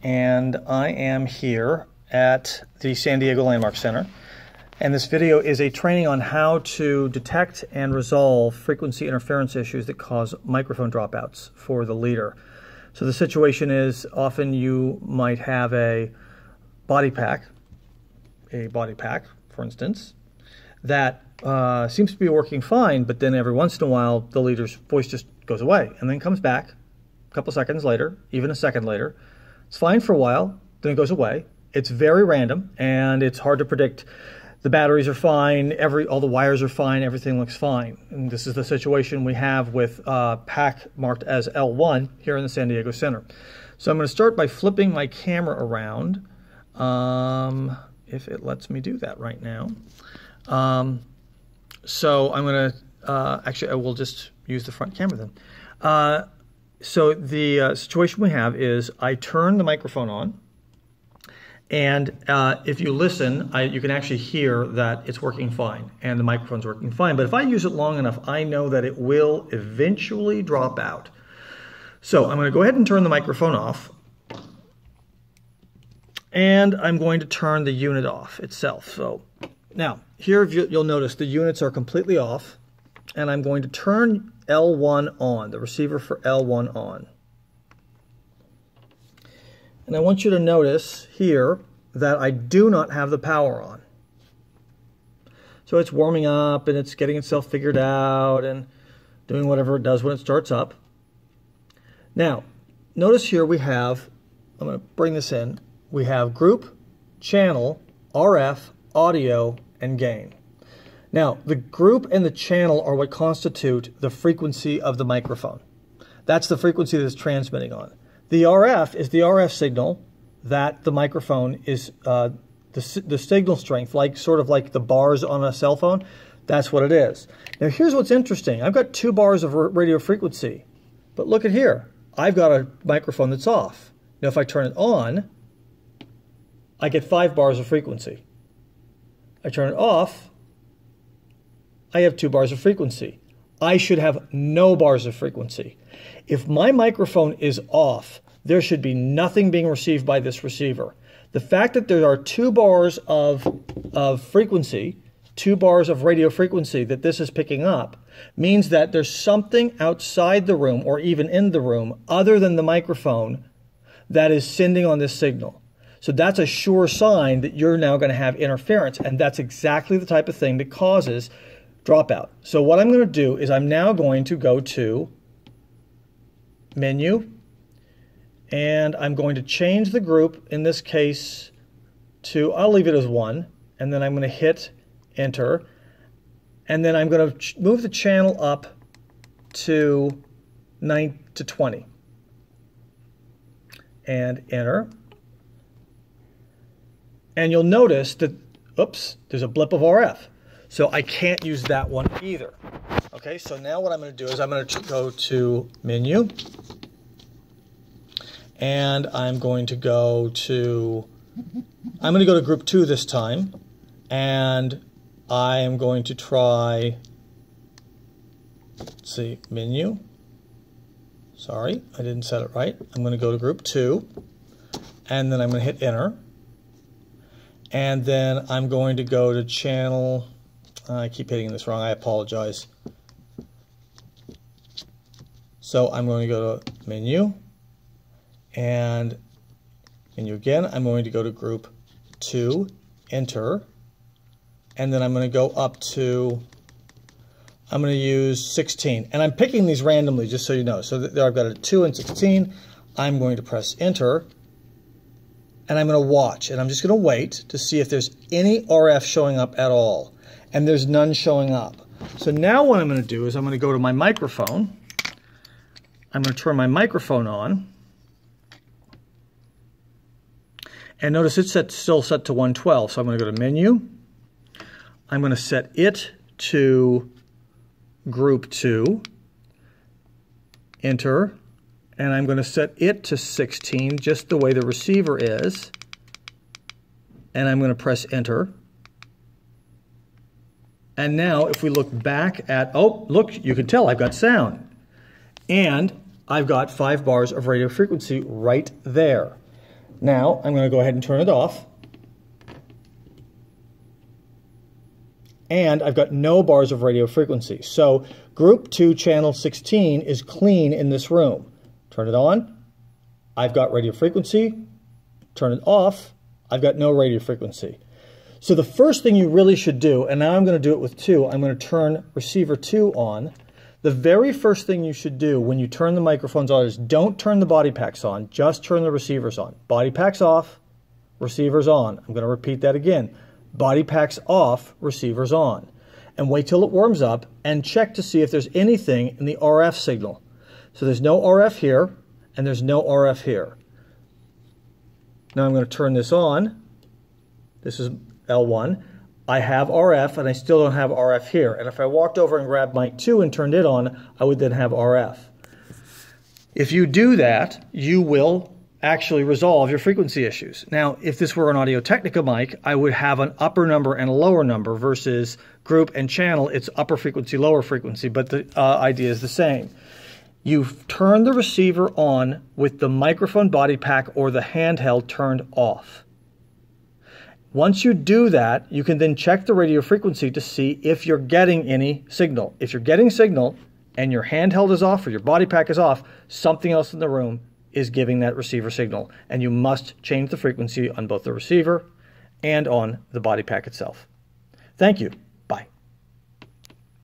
And I am here at the San Diego Landmark Center, and this video is a training on how to detect and resolve frequency interference issues that cause microphone dropouts for the leader. So the situation is, often you might have a body pack, for instance, that seems to be working fine, but then every once in a while the leader's voice just goes away and then comes back a couple seconds later, even a second later. It's fine for a while, then it goes away. It's very random and it's hard to predict. The batteries are fine, all the wires are fine, everything looks fine. And this is the situation we have with pack marked as L1 here in the San Diego Center. So I'm going to start by flipping my camera around, if it lets me do that right now. So I'm going to, actually I will just use the front camera then. So the situation we have is I turn the microphone on, and if you listen, you can actually hear that it's working fine and the microphone's working fine. But if I use it long enough, I know that it will eventually drop out. So I'm going to go ahead and turn the microphone off, and I'm going to turn the unit off itself. So now here you'll notice the units are completely off, and I'm going to turn L1 on, the receiver for L1 on. And I want you to notice here that I do not have the power on. So it's warming up and it's getting itself figured out and doing whatever it does when it starts up. Now, notice here we have, I'm going to bring this in, we have group, channel, RF, audio, and gain. Now, the group and the channel are what constitute the frequency of the microphone. That's the frequency that it's transmitting on. The RF is the RF signal that the microphone is, the signal strength, sort of like the bars on a cell phone. That's what it is. Now, here's what's interesting. I've got 2 bars of radio frequency, but look at here. I've got a microphone that's off. Now, if I turn it on, I get 5 bars of frequency. I turn it off, I have 2 bars of frequency. I should have no bars of frequency. If my microphone is off, there should be nothing being received by this receiver. The fact that there are 2 bars of frequency, 2 bars of radio frequency that this is picking up, means that there's something outside the room or even in the room other than the microphone that is sending on this signal. So that's a sure sign that you're now going to have interference, and that's exactly the type of thing that causes dropout. So what I'm going to do is I'm now going to go to Menu, and I'm going to change the group, in this case, to, I'll leave it as 1, and then I'm going to hit Enter, and then I'm going to move the channel up to 9 to 20, and Enter. And you'll notice that, oops, there's a blip of RF. So I can't use that one either. Okay, so now what I'm going to do is I'm going to go to Menu, and I'm going to go to Group 2 this time, and I am going to try, let's see, Menu. Sorry, I didn't set it right. I'm going to go to Group 2, and then I'm going to hit Enter, and then I'm going to go to Channel. I keep hitting this wrong, I apologize. So I'm going to go to Menu, and Menu again. I'm going to go to Group 2, Enter, and then I'm going to go up to, I'm going to use 16. And I'm picking these randomly, just so you know. So there I've got a 2 and 16. I'm going to press Enter, and I'm going to watch, and I'm just going to wait to see if there's any RF showing up at all. And there's none showing up. So now what I'm going to do is I'm going to go to my microphone. I'm going to turn my microphone on. And notice it's still set to 112. So I'm going to go to Menu. I'm going to set it to Group 2. Enter. And I'm going to set it to 16, just the way the receiver is. And I'm going to press Enter. And now if we look back at, oh, look, you can tell I've got sound. And I've got 5 bars of radio frequency right there. Now I'm going to go ahead and turn it off. And I've got no bars of radio frequency. So group 2 channel 16 is clean in this room. Turn it on. I've got radio frequency. Turn it off. I've got no radio frequency. So the first thing you really should do, and now I'm going to do it with 2, I'm going to turn receiver 2 on. The very first thing you should do when you turn the microphones on is don't turn the body packs on, just turn the receivers on. Body packs off, receivers on. I'm going to repeat that again. Body packs off, receivers on. And wait till it warms up and check to see if there's anything in the RF signal. So there's no RF here and there's no RF here. Now I'm going to turn this on. This is L1. I have RF and I still don't have RF here. And if I walked over and grabbed mic 2 and turned it on, I would then have RF. If you do that, you will actually resolve your frequency issues. Now, if this were an Audio-Technica mic, I would have an upper number and a lower number versus group and channel, it's upper frequency, lower frequency, but the idea is the same. You turn the receiver on with the microphone body pack or the handheld turned off. Once you do that, you can then check the radio frequency to see if you're getting any signal. If you're getting signal and your handheld is off or your body pack is off, something else in the room is giving that receiver signal, and you must change the frequency on both the receiver and on the body pack itself. Thank you.